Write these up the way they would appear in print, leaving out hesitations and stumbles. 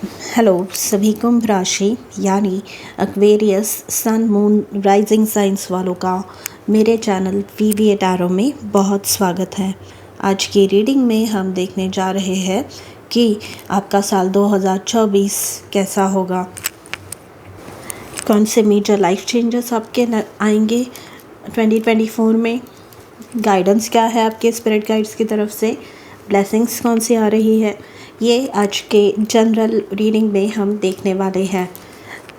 Hello सभी कुंभ राशि यानी Aquarius sun moon rising signs वालों का मेरे चैनल वीवीए टैरो में बहुत स्वागत है। आज की रीडिंग में हम देखने जा रहे हैं कि आपका साल 2024 कैसा होगा, कौन से मेजर लाइफ चेंजेस आपके आएंगे 2024 में, गाइडेंस क्या है आपके स्पिरिट गाइड्स की तरफ से, ब्लेसिंग्स कौन सी आ रही है, ये आज के जनरल रीडिंग में हम देखने वाले हैं।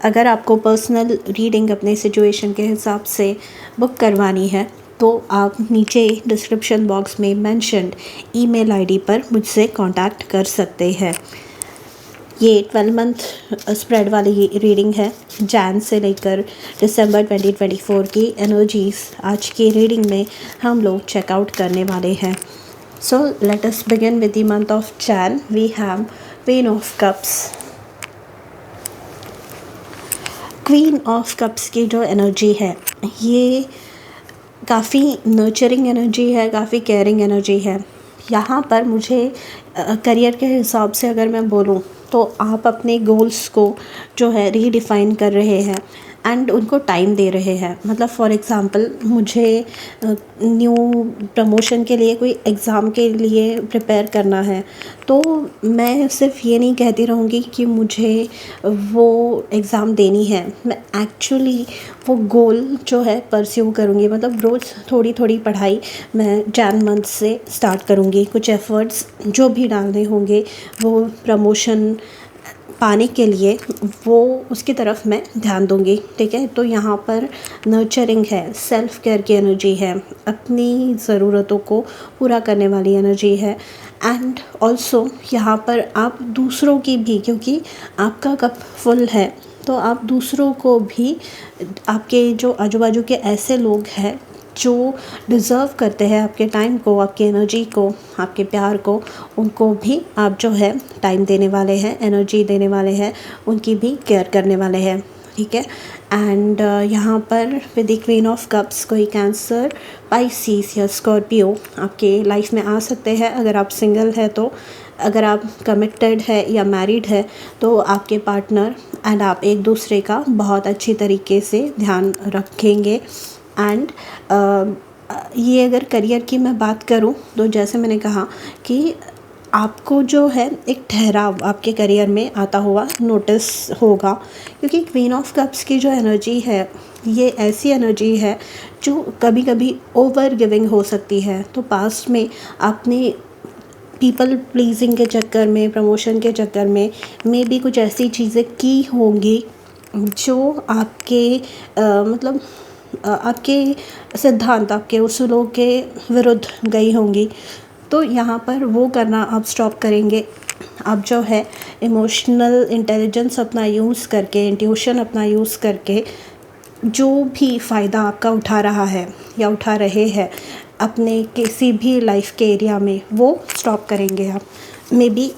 अगर आपको पर्सनल रीडिंग अपने सिचुएशन के हिसाब से बुक करवानी है तो आप नीचे डिस्क्रिप्शन बॉक्स में मेंशन्ड ईमेल आईडी पर मुझसे कांटेक्ट कर सकते हैं। ये 12 मंथ स्प्रेड वाली रीडिंग है। जैन से लेकर दिसंबर 2024 की एनर्जीज आज की रीडिंग में हम लोग चेकआउट करने वाले हैं। So let us begin with the month of Jan. We have Queen of Cups. Queen of Cups की जो एनर्जी है ये काफ़ी नर्चरिंग एनर्जी है, काफ़ी केयरिंग एनर्जी है। यहाँ पर मुझे करियर के हिसाब से अगर मैं बोलूँ तो आप अपने गोल्स को जो है रीडिफाइन कर रहे हैं एंड उनको टाइम दे रहे हैं। मतलब फॉर एग्ज़ाम्पल मुझे न्यू प्रमोशन के लिए कोई एग्ज़ाम के लिए प्रिपेयर करना है तो मैं सिर्फ ये नहीं कहती रहूँगी कि मुझे वो एग्ज़ाम देनी है, मैं एक्चुअली वो गोल जो है परस्यू करूँगी। मतलब रोज़ थोड़ी थोड़ी पढ़ाई मैं जैन मंथ से स्टार्ट करूँगी। कुछ एफ़र्ट्स जो भी डालने होंगे वो प्रमोशन पाने के लिए वो उसकी तरफ मैं ध्यान दूँगी। ठीक है, तो यहाँ पर नर्चरिंग है, सेल्फ़ केयर की एनर्जी है, अपनी ज़रूरतों को पूरा करने वाली एनर्जी है। एंड ऑल्सो यहाँ पर आप दूसरों की भी, क्योंकि आपका कप फुल है तो आप दूसरों को भी, आपके जो आजू बाजू के ऐसे लोग हैं जो डिज़र्व करते हैं आपके टाइम को, आपकी एनर्जी को, आपके प्यार को, उनको भी आप जो है टाइम देने वाले हैं, एनर्जी देने वाले हैं, उनकी भी केयर करने वाले हैं। ठीक है, एंड यहाँ पर with the queen of cups कोई कैंसर, पाइसिस या स्कॉर्पियो आपके लाइफ में आ सकते हैं। अगर आप सिंगल है तो, अगर आप कमिटेड है या मैरिड है तो आपके पार्टनर एंड आप एक दूसरे का बहुत अच्छी तरीके से ध्यान रखेंगे। एंड ये अगर करियर की मैं बात करूं तो जैसे मैंने कहा कि आपको जो है एक ठहराव आपके करियर में आता हुआ नोटिस होगा, क्योंकि क्वीन ऑफ कप्स की जो एनर्जी है ये ऐसी एनर्जी है जो कभी कभी ओवर गिविंग हो सकती है। तो पास्ट में आपने पीपल प्लीजिंग के चक्कर में, प्रमोशन के चक्कर में मे बी कुछ ऐसी चीज़ें की होंगी जो आपके मतलब आपके सिद्धांत, आपके उसूलों के विरुद्ध गई होंगी। तो यहाँ पर वो करना आप स्टॉप करेंगे। आप जो है इमोशनल इंटेलिजेंस अपना यूज़ करके, इंट्यूशन अपना यूज़ करके जो भी फ़ायदा आपका उठा रहा है या उठा रहे हैं अपने किसी भी लाइफ के एरिया में, वो स्टॉप करेंगे आप। मे बी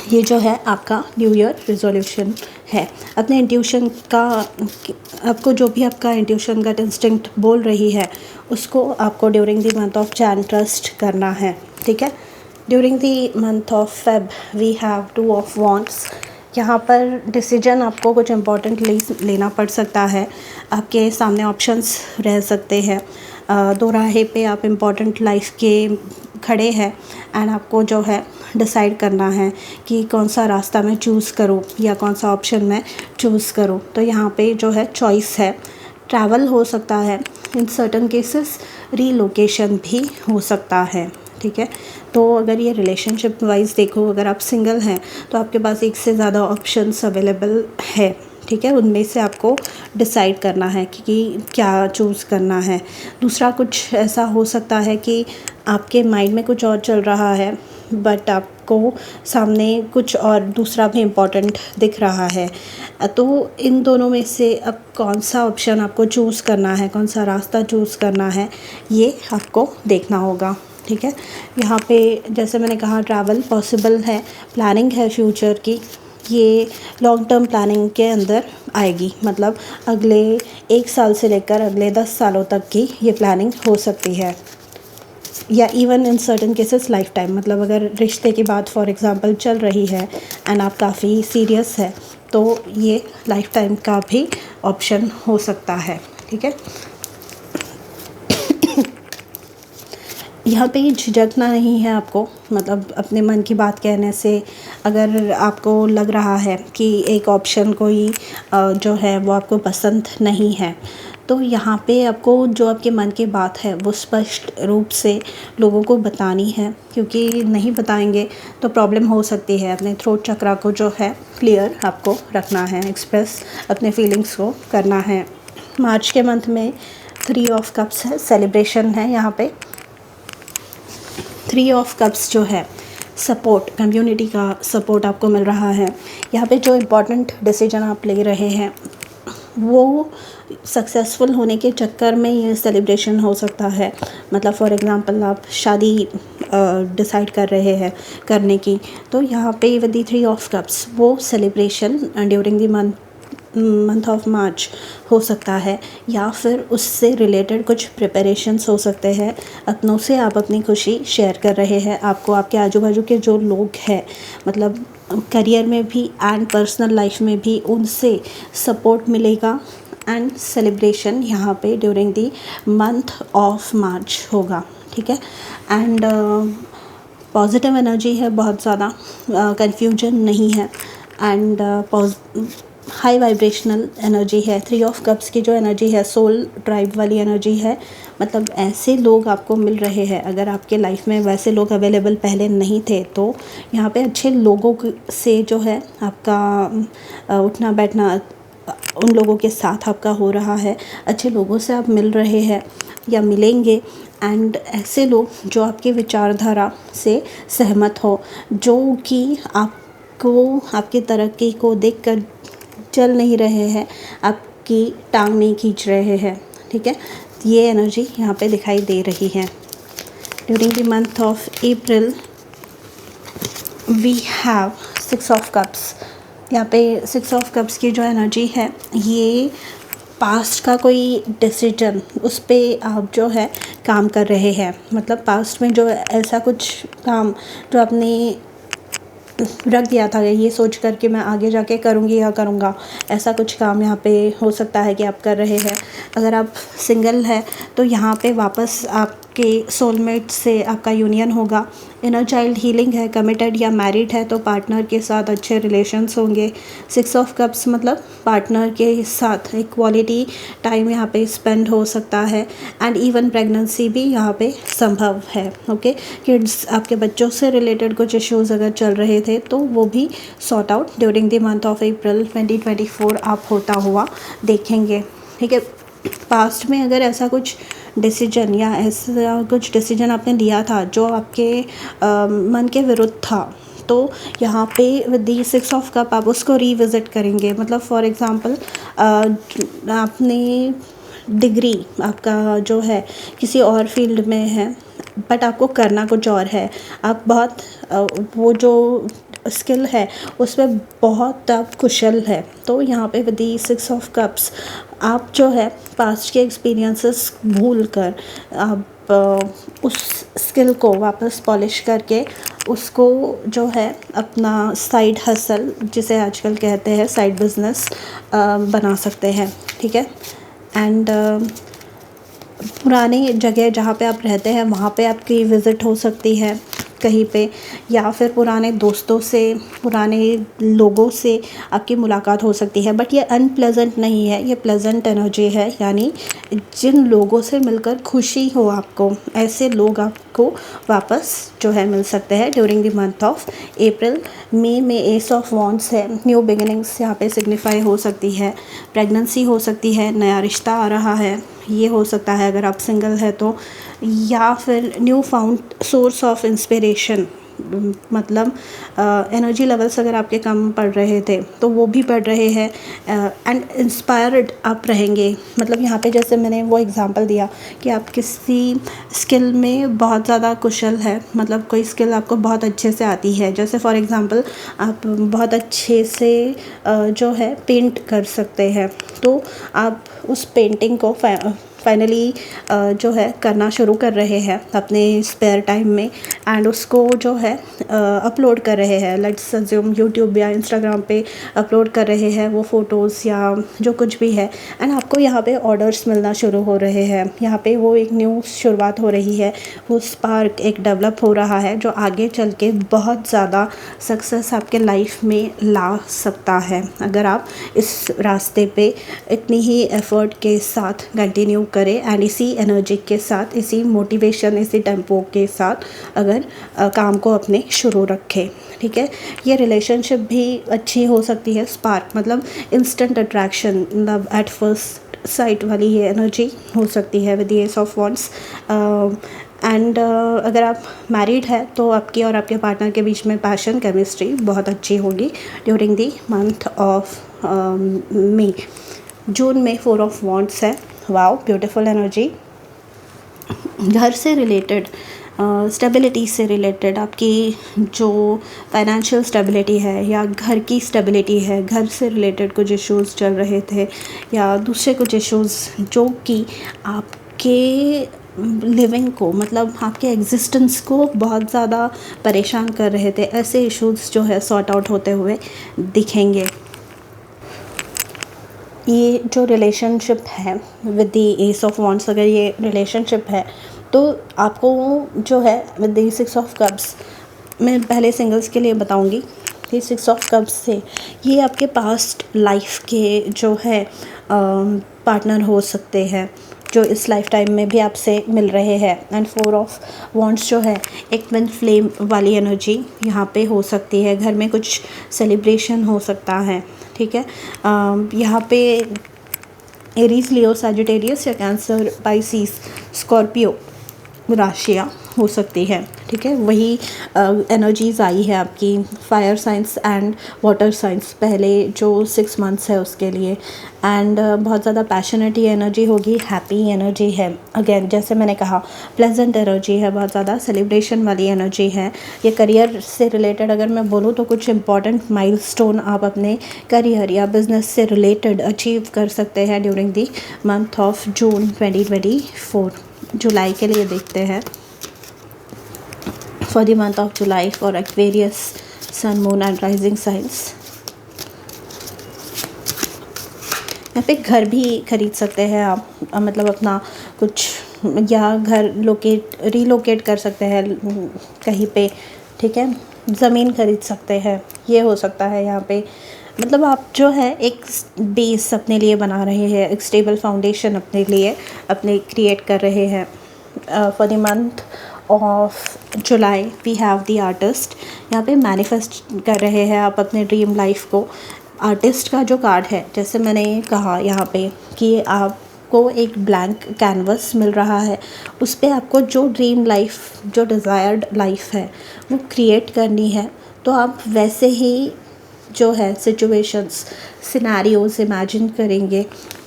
ये जो है आपका न्यू ईयर रिजोल्यूशन है। अपने इंट्यूशन का, आपको जो भी आपका इंट्यूशन गट इंस्टिंक्ट बोल रही है उसको आपको during the month of Jan trust करना है। ठीक है, during the month of Feb we have 2 of wands. यहाँ पर डिसीजन आपको कुछ इम्पोर्टेंट लेना पड़ सकता है, आपके सामने ऑप्शंस रह सकते हैं। दो राहे पे आप इम्पोर्टेंट लाइफ के खड़े हैं एंड आपको जो है डिसाइड करना है कि कौन सा रास्ता मैं चूज़ करूँ या कौन सा ऑप्शन मैं चूज़ करूँ। तो यहाँ पे जो है चॉइस है, ट्रैवल हो सकता है, इन सर्टन केसेस रीलोकेशन भी हो सकता है। ठीक है, तो अगर ये रिलेशनशिप वाइज देखो, अगर आप सिंगल हैं तो आपके पास एक से ज़्यादा ऑप्शंस अवेलेबल है। ठीक है, उनमें से आपको डिसाइड करना है कि क्या चूज़ करना है। दूसरा कुछ ऐसा हो सकता है कि आपके माइंड में कुछ और चल रहा है बट आपको सामने कुछ और दूसरा भी इम्पॉर्टेंट दिख रहा है। तो इन दोनों में से अब कौन सा ऑप्शन आपको चूज़ करना है, कौन सा रास्ता चूज़ करना है, ये आपको देखना होगा। ठीक है, यहाँ पे जैसे मैंने कहा ट्रैवल पॉसिबल है, प्लानिंग है फ्यूचर की, ये लॉन्ग टर्म प्लानिंग के अंदर आएगी। मतलब अगले 1 साल से लेकर अगले 10 सालों तक की ये प्लानिंग हो सकती है। या even in certain cases life time, मतलब अगर रिश्ते की बात फॉर एग्ज़ाम्पल चल रही है एंड आप काफ़ी सीरियस है तो ये लाइफ टाइम का भी ऑप्शन हो सकता है। ठीक है, यहाँ पे झिझकना नहीं है आपको, मतलब अपने मन की बात कहने से। अगर आपको लग रहा है कि एक ऑप्शन कोई जो है वो आपको पसंद नहीं है, तो यहाँ पे आपको जो आपके मन की बात है वो स्पष्ट रूप से लोगों को बतानी है, क्योंकि नहीं बताएंगे तो प्रॉब्लम हो सकती है। अपने थ्रोट चक्रा को जो है क्लियर आपको रखना है, एक्सप्रेस अपने फीलिंग्स को करना है। मार्च के मंथ में 3 ऑफ कप्स है, सेलिब्रेशन है यहाँ पे। 3 ऑफ कप्स जो है सपोर्ट, कम्युनिटी का सपोर्ट आपको मिल रहा है। यहाँ पे जो इम्पोर्टेंट डिसीजन आप ले रहे हैं वो सक्सेसफुल होने के चक्कर में ये सेलिब्रेशन हो सकता है। मतलब फॉर एग्ज़ाम्पल आप शादी डिसाइड कर रहे हैं करने की, तो यहाँ पे विद द 3 ऑफ कप्स वो celebration during the month of March हो सकता है, या फिर उससे रिलेटेड कुछ प्रिपरेशंस हो सकते हैं। अपनों से आप अपनी खुशी शेयर कर रहे हैं। आपको आपके आजू बाजू के जो लोग हैं, मतलब करियर में भी एंड पर्सनल लाइफ में भी, उनसे सपोर्ट मिलेगा एंड सेलिब्रेशन यहाँ पे during the month of March होगा। ठीक है, एंड पॉजिटिव एनर्जी है बहुत ज़्यादा, कन्फ्यूजन नहीं है एंड हाई वाइब्रेशनल एनर्जी है। 3 ऑफ कप्स की जो एनर्जी है सोल ड्राइव वाली एनर्जी है। मतलब ऐसे लोग आपको मिल रहे हैं, अगर आपके लाइफ में वैसे लोग अवेलेबल पहले नहीं थे तो यहाँ पे अच्छे लोगों से जो है आपका उठना बैठना उन लोगों के साथ आपका हो रहा है। अच्छे लोगों से आप मिल रहे हैं या मिलेंगे, एंड ऐसे लोग जो आपकी विचारधारा से सहमत हो, जो कि आपको आपकी तरक्की को देखकर चल नहीं रहे हैं, आपकी टांग नहीं खींच रहे हैं। ठीक है, ये एनर्जी यहाँ पे दिखाई दे रही है। During the month of April we have 6 of cups. यहाँ पे 6 ऑफ कप्स की जो एनर्जी है, ये पास्ट का कोई डिसीजन, उस पर आप जो है काम कर रहे हैं। मतलब पास्ट में जो ऐसा कुछ काम जो आपने रख दिया था, ये सोच कर कि मैं आगे जाके करूँगी या करूँगा, ऐसा कुछ काम यहाँ पे हो सकता है कि आप कर रहे हैं। अगर आप सिंगल है तो यहाँ पे वापस आपके सोलमेट से आपका यूनियन होगा। इनर चाइल्ड हीलिंग है। कमिटेड या मैरिड है तो पार्टनर के साथ अच्छे रिलेशंस होंगे। 6 ऑफ कप्स मतलब पार्टनर के साथ एक क्वालिटी टाइम यहाँ पे स्पेंड हो सकता है एंड इवन प्रेगनेंसी भी यहाँ पे संभव है। ओके, किड्स, आपके बच्चों से रिलेटेड कुछ इश्यूज़ अगर चल रहे थे तो वो भी sort out during the month of अप्रैल 2024 आप होता हुआ देखेंगे। ठीक है, पास्ट में अगर ऐसा कुछ डिसीजन या ऐसा कुछ डिसीजन आपने लिया था जो आपके मन के विरुद्ध था, तो यहाँ पे विद दी 6 ऑफ कप आप उसको रिविज़िट करेंगे। मतलब फॉर एग्ज़ाम्पल आपने डिग्री आपका जो है किसी और फील्ड में है, बट आपको करना कुछ और है। आप बहुत वो जो स्किल है उस पर बहुत आप कुशल है, तो यहाँ पे विद दी 6 ऑफ कप्स आप जो है पास्ट के एक्सपीरियंसेस भूल कर आप उस स्किल को वापस पॉलिश करके उसको जो है अपना साइड हसल, जिसे आजकल कहते हैं साइड बिजनेस, बना सकते हैं। ठीक है, एंड पुरानी जगह जहाँ पे आप रहते हैं वहाँ पे आपकी विज़िट हो सकती है कहीं पे, या फिर पुराने दोस्तों से, पुराने लोगों से आपकी मुलाकात हो सकती है। बट ये अनप्लेजेंट नहीं है, ये प्लेजेंट एनर्जी है। यानी जिन लोगों से मिलकर खुशी हो आपको, ऐसे लोग आपको वापस जो है मिल सकते हैं during the month of April. मई में एस ऑफ वॉन्ड्स है, न्यू बिगिनिंग्स यहाँ पे सिग्निफाई हो सकती है। प्रेगनेंसी हो सकती है, नया रिश्ता आ रहा है, ये हो सकता है अगर आप सिंगल है तो, या फिर new found source of inspiration. मतलब एनर्जी लेवल्स अगर आपके कम पड़ रहे थे तो वो भी बढ़ रहे हैं एंड इंस्पायर्ड आप रहेंगे। मतलब यहाँ पे जैसे मैंने वो एग्जांपल दिया कि आप किसी स्किल में बहुत ज़्यादा कुशल है, मतलब कोई स्किल आपको बहुत अच्छे से आती है। जैसे फॉर एग्जांपल आप बहुत अच्छे से जो है पेंट कर सकते हैं, तो आप उस पेंटिंग को फाइनली जो है करना शुरू कर रहे हैं अपने स्पेयर टाइम में, एंड उसको जो है अपलोड कर रहे हैं। लेट्स अज्यूम यूट्यूब या इंस्टाग्राम पे अपलोड कर रहे हैं वो फ़ोटोज़ या जो कुछ भी है, एंड आपको यहाँ पे ऑर्डर्स मिलना शुरू हो रहे हैं। यहाँ पे वो एक न्यू शुरुआत हो रही है, वो स्पार्क एक डेवलप हो रहा है जो आगे चल के बहुत ज़्यादा सक्सेस आपके लाइफ में ला सकता है, अगर आप इस रास्ते पे इतनी ही एफ़र्ट के साथ कंटिन्यू करें एंड इसी एनर्जी के साथ, इसी मोटिवेशन, इसी टेम्पो के साथ अगर काम को अपने शुरू रखें। ठीक है, ये रिलेशनशिप भी अच्छी हो सकती है। स्पार्क मतलब instant attraction, love at first sight वाली ये एनर्जी हो सकती है with the S of wands. And अगर आप मैरिड है तो आपकी और आपके पार्टनर के बीच में पैशन, केमिस्ट्री बहुत अच्छी होगी during the month of May. जून में 4 ऑफ वॉन्ड्स है, वाओ ब्यूटीफुल एनर्जी। घर से रिलेटेड, स्टेबिलिटी से रिलेटेड, आपकी जो फाइनेंशियल स्टेबिलिटी है या घर की स्टेबिलिटी है, घर से रिलेटेड कुछ इश्यूज़ चल रहे थे या दूसरे कुछ इश्यूज़ जो कि आपके लिविंग को, मतलब आपके एग्जिस्टेंस को बहुत ज़्यादा परेशान कर रहे थे, ऐसे इश्यूज़ जो है सॉर्ट आउट होते हुए दिखेंगे। ये जो रिलेशनशिप है with the S of wands, अगर ये रिलेशनशिप है तो आपको जो है विद द 6 ऑफ कप्स, मैं पहले सिंगल्स के लिए बताऊंगी कि 6 ऑफ कप्स से ये आपके पास्ट लाइफ के जो है पार्टनर हो सकते हैं जो इस लाइफ टाइम में भी आपसे मिल रहे हैं। एंड 4 ऑफ वॉन्ड्स जो है एक ट्विन फ्लेम वाली एनर्जी यहाँ पे हो सकती है। घर में कुछ सेलिब्रेशन हो सकता है। ठीक है, यहाँ पे एरीज, लियो, सैजिटेरियस या कैंसर, पाइसिस, स्कॉर्पियो राशियाँ हो सकती है। ठीक है, वही एनर्जीज़ आई है आपकी fire science and water science पहले जो 6 मंथ्स है उसके लिए। एंड बहुत ज़्यादा पैशनेट ये एनर्जी होगी, हैप्पी एनर्जी है। अगेन जैसे मैंने कहा प्लेजेंट एनर्जी है, बहुत ज़्यादा सेलिब्रेशन वाली एनर्जी है। ये करियर से रिलेटेड अगर मैं बोलूँ तो कुछ इंपॉर्टेंट माइलस्टोन आप अपने करियर या बिजनेस से रिलेटेड अचीव कर सकते हैं during the month of June 2024। जुलाई के लिए देखते हैं, for the month of July for Aquarius sun, moon and rising signs. यहाँ पे घर भी खरीद सकते हैं आप, मतलब अपना कुछ, या घर रीलोकेट कर सकते हैं कहीं पे। ठीक है, ज़मीन खरीद सकते हैं, ये हो सकता है यहाँ पे। मतलब आप जो है एक बेस अपने लिए बना रहे हैं, एक स्टेबल फाउंडेशन अपने लिए अपने क्रिएट कर रहे हैं। For the month of July we have the artist. यहाँ पे मैनिफेस्ट कर रहे हैं आप अपने ड्रीम लाइफ को। आर्टिस्ट का जो कार्ड है, जैसे मैंने कहा यहाँ पे कि आपको एक ब्लैंक कैनवस मिल रहा है, उस पे आपको जो ड्रीम लाइफ, जो डिज़ायर्ड लाइफ है वो क्रिएट करनी है। तो आप वैसे ही जो है सिचुएशंस, सिनेरियोज इमेजिन करेंगे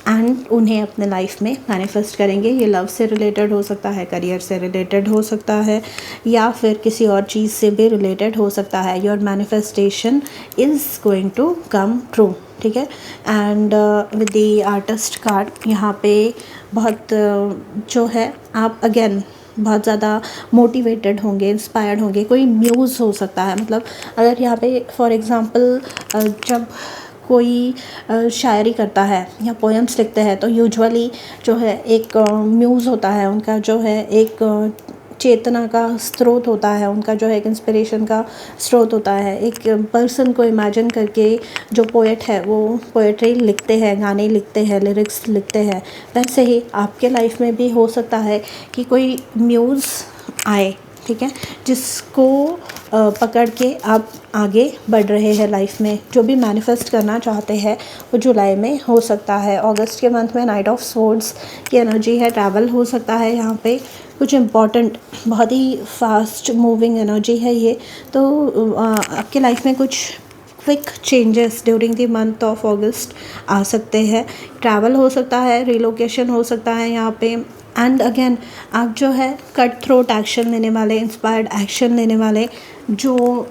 एंड उन्हें अपने लाइफ में मैनिफेस्ट करेंगे। ये लव से रिलेटेड हो सकता है, करियर से रिलेटेड हो सकता है, या फिर किसी और चीज़ से भी रिलेटेड हो सकता है। Your manifestation is going to come true. ठीक है, and with the artist card यहाँ पे बहुत जो है आप अगेन बहुत ज़्यादा मोटिवेटेड होंगे, इंस्पायर्ड होंगे। कोई म्यूज़ हो सकता है, मतलब अगर यहाँ पे फॉर एग्ज़ाम्पल जब कोई शायरी करता है या पोएम्स लिखते हैं तो यूजुअली जो है एक म्यूज़ होता है उनका, जो है एक चेतना का स्रोत होता है उनका, जो है एक इंस्पिरेशन का स्रोत होता है। एक पर्सन को इमेजिन करके जो पोएट है वो पोएट्री लिखते हैं, गाने लिखते हैं, लिरिक्स लिखते हैं। वैसे ही आपके लाइफ में भी हो सकता है कि कोई म्यूज़ आए, ठीक है, जिसको पकड़ के आप आगे बढ़ रहे हैं लाइफ में। जो भी मैनिफेस्ट करना चाहते हैं वो जुलाई में हो सकता है। अगस्त के मंथ में नाइट ऑफ स्वॉर्ड्स की एनर्जी है, ट्रैवल हो सकता है यहाँ पे। कुछ इम्पॉर्टेंट, बहुत ही फास्ट मूविंग एनर्जी है ये। तो आपके लाइफ में कुछ quick changes during the month of August आ सकते हैं। ट्रैवल हो सकता है, रिलोकेशन हो सकता है यहाँ पे। एंड अगेन आप जो है कट थ्रोट एक्शन लेने वाले, इंस्पायर्ड एक्शन लेने वाले, जो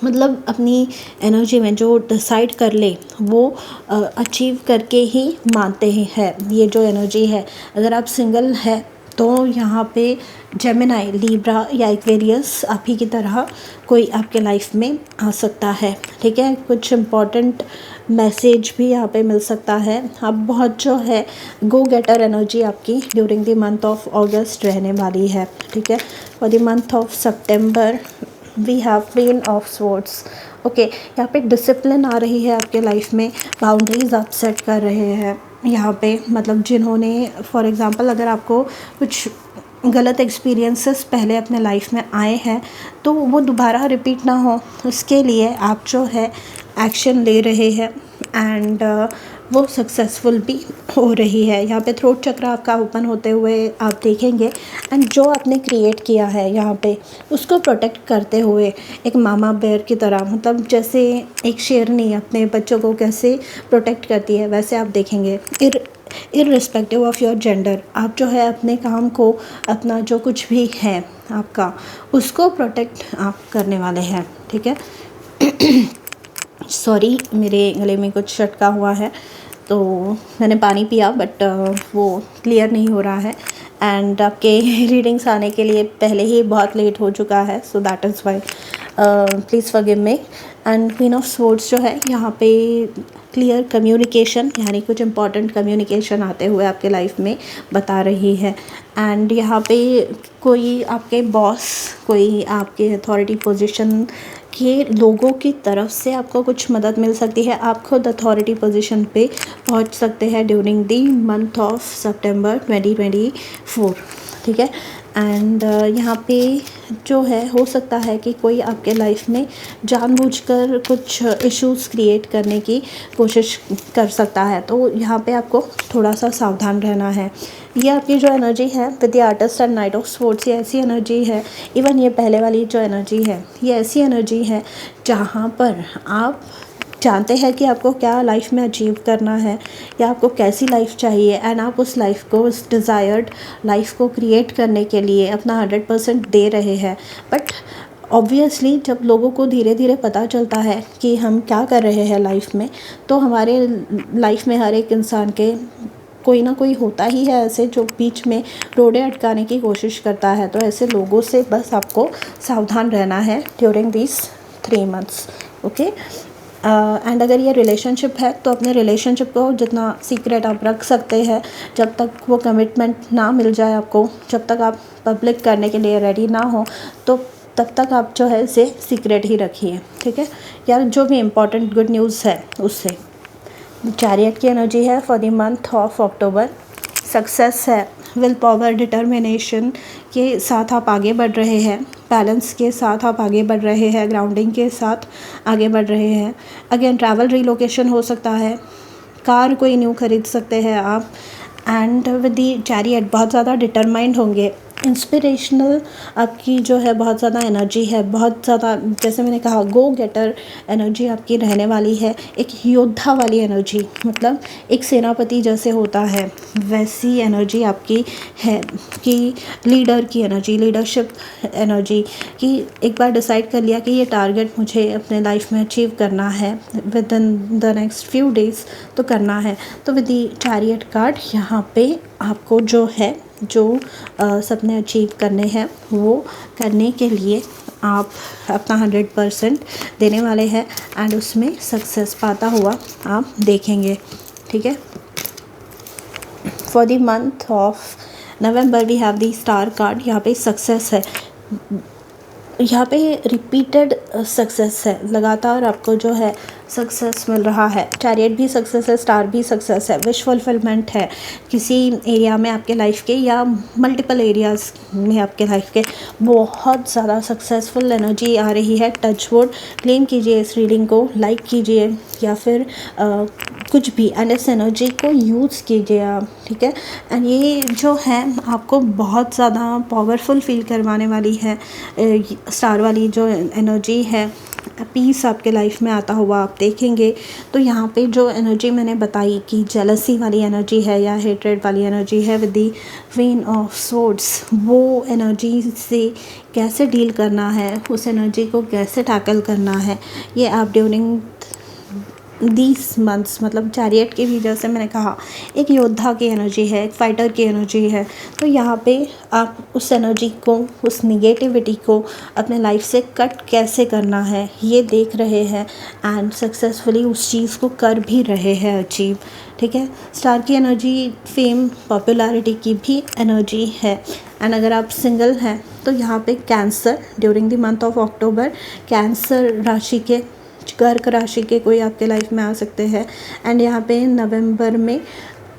मतलब अपनी एनर्जी में जो डिसाइड कर ले वो अचीव करके ही मानते हैं। ये जो एनर्जी है, अगर आप सिंगल है तो यहाँ पे जेमिनाई, लिब्रा या एक्वेरियस आप ही की तरह कोई आपके लाइफ में आ सकता है। ठीक है, कुछ इम्पॉर्टेंट मैसेज भी यहाँ पे मिल सकता है। आप बहुत जो है गो गेटर एनर्जी आपकी during the month of August रहने वाली है। ठीक है, for the month of September we have queen of swords. Okay, यहाँ पे डिसिप्लिन आ रही है आपके लाइफ में, बाउंड्रीज आप सेट कर रहे हैं यहाँ पे। मतलब जिन्होंने फॉर एग्ज़ाम्पल अगर आपको कुछ गलत एक्सपीरियंसेस पहले अपने लाइफ में आए हैं तो वो दोबारा रिपीट ना हो, उसके लिए आप जो है एक्शन ले रहे हैं एंड वो सक्सेसफुल भी हो रही है। यहाँ पे थ्रोट चक्र आपका ओपन होते हुए आप देखेंगे एंड जो आपने क्रिएट किया है यहाँ पे उसको प्रोटेक्ट करते हुए एक मामा बेयर की तरह, मतलब जैसे एक शेरनी अपने बच्चों को कैसे प्रोटेक्ट करती है वैसे आप देखेंगे। इररिस्पेक्टिव ऑफ योर जेंडर, आप जो है अपने काम को, अपना जो कुछ भी है आपका, उसको प्रोटेक्ट आप करने वाले हैं। ठीक है, सॉरी मेरे गले में कुछ चटका हुआ है तो मैंने पानी पिया बट वो क्लियर नहीं हो रहा है एंड आपके रीडिंग्स आने के लिए पहले ही बहुत लेट हो चुका है, so that is why please forgive me. And queen of swords जो है यहाँ पे क्लियर कम्युनिकेशन, यानी कुछ इंपॉर्टेंट कम्युनिकेशन आते हुए आपके लाइफ में बता रही है। एंड यहाँ पे कोई आपके बॉस, कोई आपके अथॉरिटी पोजीशन के लोगों की तरफ से आपको कुछ मदद मिल सकती है। आप खुद अथॉरिटी पोजीशन पे पहुंच सकते हैं ड्यूरिंग दी मंथ ऑफ सितंबर 2024। ठीक है, एंड यहाँ पे जो है हो सकता है कि कोई आपके लाइफ में जानबूझकर कुछ इश्यूज़ क्रिएट करने की कोशिश कर सकता है, तो यहाँ पे आपको थोड़ा सा सावधान रहना है। ये आपकी जो एनर्जी है with the artist and night of swords, ये ऐसी एनर्जी है, इवन ये पहले वाली जो एनर्जी है ये ऐसी एनर्जी है जहाँ पर आप जानते हैं कि आपको क्या लाइफ में अचीव करना है या आपको कैसी लाइफ चाहिए एंड आप उस लाइफ को, उस डिज़ायर्ड लाइफ को क्रिएट करने के लिए अपना 100% दे रहे हैं। बट ऑब्वियसली जब लोगों को धीरे धीरे पता चलता है कि हम क्या कर रहे हैं लाइफ में, तो हमारे लाइफ में हर एक इंसान के कोई ना कोई होता ही है ऐसे जो बीच में रोड़े अटकाने की कोशिश करता है। तो ऐसे लोगों से बस आपको सावधान रहना है during this 3 months. Okay, and अगर ये रिलेशनशिप है तो अपने रिलेशनशिप को जितना सीक्रेट आप रख सकते हैं, जब तक वो कमिटमेंट ना मिल जाए आपको, जब तक आप पब्लिक करने के लिए रेडी ना हो, तो तब तक आप जो है इसे सीक्रेट ही रखिए। ठीक है, या जो भी इम्पोर्टेंट गुड न्यूज़ है उससे। चैरियट की एनर्जी है for the month of October. Success है, विल पावर, डिटर्मिनेशन के साथ आप आगे बढ़ रहे हैं, बैलेंस के साथ आप आगे बढ़ रहे हैं, ग्राउंडिंग के साथ आगे बढ़ रहे हैं। अगेन ट्रैवल रिलोकेशन हो सकता है, कार कोई न्यू खरीद सकते हैं आप। एंड विद द चैरियट बहुत ज़्यादा डिटरमाइंड होंगे, इंस्पिरेशनल आपकी जो है बहुत ज़्यादा एनर्जी है, बहुत ज़्यादा, जैसे मैंने कहा गो गेटर एनर्जी आपकी रहने वाली है, एक योद्धा वाली एनर्जी, मतलब एक सेनापति जैसे होता है वैसी एनर्जी आपकी है, कि लीडर की एनर्जी, लीडरशिप एनर्जी, कि एक बार डिसाइड कर लिया कि ये टारगेट मुझे अपने लाइफ में अचीव करना है with in the next few days, तो करना है। तो विद द चैरियट कार्ड यहाँ पे आपको जो है जो सपने अचीव करने हैं वो करने के लिए आप अपना 100% देने वाले हैं एंड उसमें सक्सेस पाता हुआ आप देखेंगे। ठीक है, for the month of November we have the star card. यहाँ पे सक्सेस है, यहाँ पे रिपीटेड सक्सेस है, लगातार आपको जो है सक्सेस मिल रहा है। चैरियट भी सक्सेस है, स्टार भी सक्सेस है, विश फुलफिलमेंट है किसी एरिया में आपके लाइफ के या मल्टीपल एरियाज़ में आपके लाइफ के। बहुत ज़्यादा सक्सेसफुल एनर्जी आ रही है। टच वुड, क्लेम कीजिए इस रीडिंग को, लाइक कीजिए या फिर कुछ भी, एंड इस एनर्जी को यूज़ कीजिए आप। ठीक है, एंड ये जो है आपको बहुत ज़्यादा पावरफुल फील करवाने वाली है। स्टार वाली जो एनर्जी है, पीस आपके लाइफ में आता हुआ आप देखेंगे तो यहाँ पे जो एनर्जी मैंने बताई कि जेलसी वाली एनर्जी है या हेट्रेड वाली एनर्जी है with the queen of swords, वो एनर्जी से कैसे डील करना है, उस एनर्जी को कैसे टैकल करना है, ये आप ड्यूरिंग दीस मंथ्स, मतलब चैरियट की भी जैसे मैंने कहा एक योद्धा की एनर्जी है, एक फाइटर की एनर्जी है, तो यहाँ पे आप उस एनर्जी को, उस निगेटिविटी को अपने लाइफ से कट कैसे करना है ये देख रहे हैं एंड सक्सेसफुली उस चीज़ को कर भी रहे हैं अचीव। ठीक है, स्टार की एनर्जी फेम पॉपुलैरिटी की भी एनर्जी है। एंड अगर आप सिंगल हैं तो यहाँ पे cancer during the month of October, cancer राशि के, कर्क राशि के कोई आपके लाइफ में आ सकते हैं। एंड यहाँ पे नवंबर में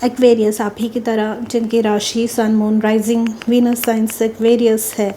एक्वेरियस, आप ही की तरह जिनकी राशि sun moon rising Venus signs Aquarius है,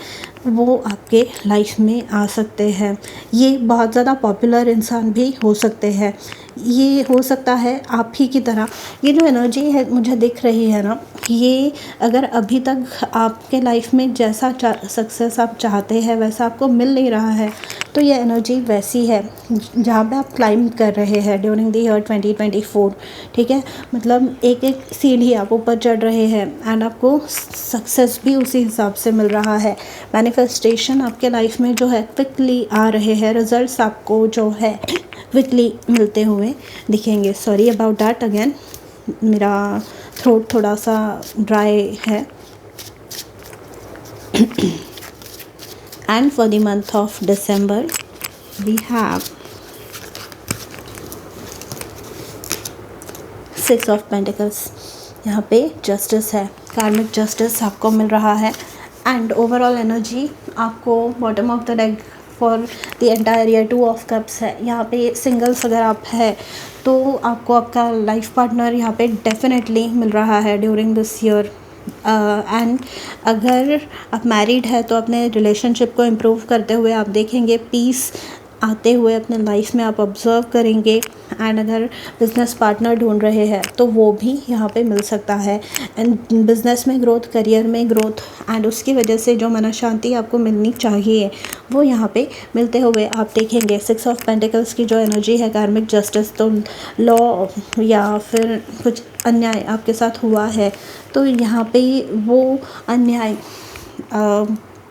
वो आपके लाइफ में आ सकते हैं। ये बहुत ज़्यादा पॉपुलर इंसान भी हो सकते हैं, ये हो सकता है आप ही की तरह। ये जो एनर्जी है मुझे दिख रही है ना, ये अगर अभी तक आपके लाइफ में जैसा सक्सेस आप चाहते हैं वैसा आपको मिल नहीं रहा है, तो ये एनर्जी वैसी है जहाँ पे आप क्लाइंब कर रहे हैं ड्यूरिंग द ईयर 2024। ठीक है, मतलब एक एक सीढ़ी आप ऊपर चढ़ रहे हैं एंड आपको सक्सेस भी उसी हिसाब से मिल रहा है। मैनिफेस्टेशन आपके लाइफ में जो है क्विकली आ रहे हैं, रिजल्ट्स आपको जो है क्विकली मिलते हुए दिखेंगे। सॉरी अबाउट दैट, अगेन मेरा थ्रोट थोड़ा सा ड्राई है। And for the month of December we have 6 of Pentacles। यहाँ पे जस्टिस है, कार्मिक जस्टिस आपको मिल रहा है। एंड ओवरऑल एनर्जी आपको bottom of the deck for the entire year 2 of cups है। यहाँ पे सिंगल्स अगर आप है तो आपको आपका लाइफ पार्टनर यहाँ पे डेफिनेटली मिल रहा है ड्यूरिंग दिस ईयर। एंड अगर आप मैरिड है तो अपने रिलेशनशिप को इम्प्रूव करते हुए आप देखेंगे पीस आते हुए अपने लाइफ में आप ऑब्ज़र्व करेंगे। एंड अगर बिज़नेस पार्टनर ढूंढ रहे हैं तो वो भी यहाँ पे मिल सकता है। एंड बिज़नेस में ग्रोथ, करियर में ग्रोथ एंड उसकी वजह से जो मन शांति आपको मिलनी चाहिए वो यहाँ पे मिलते हुए आप देखेंगे। 6 ऑफ पेंटिकल्स की जो एनर्जी है कार्मिक जस्टिस, तो लॉ या फिर कुछ अन्याय आपके साथ हुआ है तो यहाँ पे वो अन्याय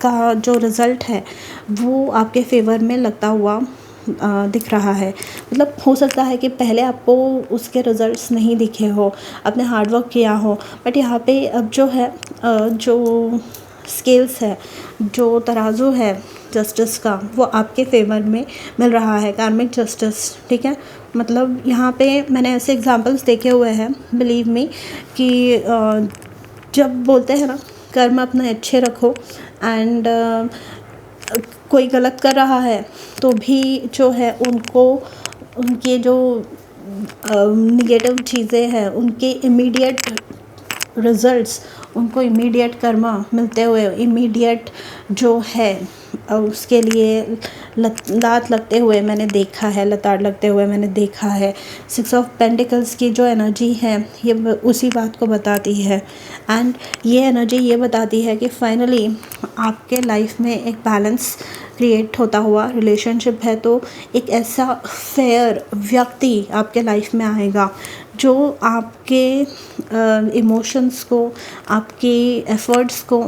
का जो रिज़ल्ट है वो आपके फेवर में लगता हुआ दिख रहा है। मतलब हो सकता है कि पहले आपको उसके रिज़ल्ट्स नहीं दिखे हो, आपने हार्डवर्क किया हो, बट यहाँ पे अब जो है जो स्केल्स है, जो तराजू है जस्टिस का, वो आपके फेवर में मिल रहा है, कार्मिक जस्टिस। ठीक है, मतलब यहाँ पे मैंने ऐसे एग्जांपल्स देखे हुए हैं, बिलीव मी, कि जब बोलते हैं ना कर्म अपने अच्छे रखो एंड कोई गलत कर रहा है तो भी जो है उनको उनके जो निगेटिव चीज़ें हैं उनके इमीडिएट रिज़ल्ट्स, उनको इमीडिएट कर्मा मिलते हुए इमीडिएट जो है उसके लिए लात लगते हुए मैंने देखा है, लताड़ लगते हुए मैंने देखा है। 6 ऑफ पेंटिकल्स की जो एनर्जी है ये उसी बात को बताती है। एंड ये एनर्जी ये बताती है कि फाइनली आपके लाइफ में एक बैलेंस क्रिएट होता हुआ रिलेशनशिप है तो एक ऐसा फेयर व्यक्ति आपके लाइफ में आएगा जो आपके इमोशंस को, आपके एफ़र्ट्स को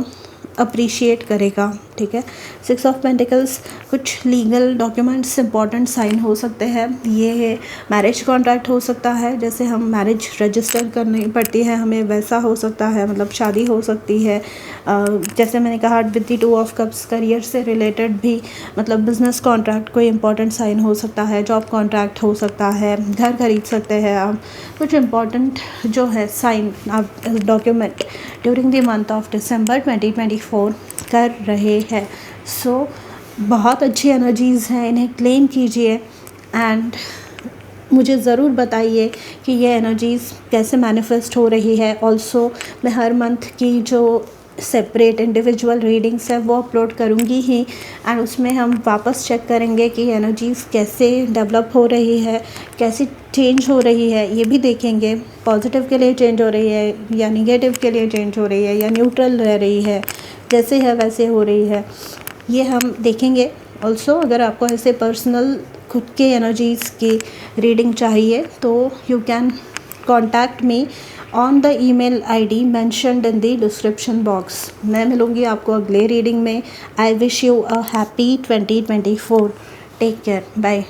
अप्रिशिएट करेगा। ठीक है, 6 ऑफ पेंटिकल्स कुछ लीगल डॉक्यूमेंट्स इंपॉर्टेंट साइन हो सकते हैं। ये मैरिज कॉन्ट्रैक्ट हो सकता है, जैसे हम मैरिज रजिस्टर करनी पड़ती है हमें, वैसा हो सकता है, मतलब शादी हो सकती है। जैसे मैंने कहा with the 2 of cups, career से रिलेटेड भी, मतलब बिज़नेस कॉन्ट्रैक्ट कोई इंपॉर्टेंट साइन हो सकता है, जॉब कॉन्ट्रैक्ट हो सकता है, घर खरीद सकते हैं आप, कुछ इंपॉर्टेंट जो है साइन आप document during the month of December 2024 कर रहे हैं। सो बहुत अच्छी एनर्जीज़ हैं, इन्हें क्लेम कीजिए एंड मुझे ज़रूर बताइए कि ये एनर्जीज़ कैसे मैनिफेस्ट हो रही है। ऑल्सो मैं हर मंथ की जो सेपरेट इंडिविजुअल रीडिंग्स है वो अपलोड करूँगी ही एंड उसमें हम वापस चेक करेंगे कि एनर्जीज़ कैसे डेवलप हो रही है, कैसे चेंज हो रही है, ये भी देखेंगे। पॉजिटिव के लिए चेंज हो रही है या निगेटिव के लिए चेंज हो रही है या न्यूट्रल रह रही है, जैसे है वैसे हो रही है, ये हम देखेंगे। ऑल्सो अगर आपको ऐसे पर्सनल खुद के एनर्जीज़ की रीडिंग चाहिए तो you can contact me on the email ID mentioned in the description box. मैं मिलूँगी आपको अगले रीडिंग में। I wish you a happy 2024। Take care, bye.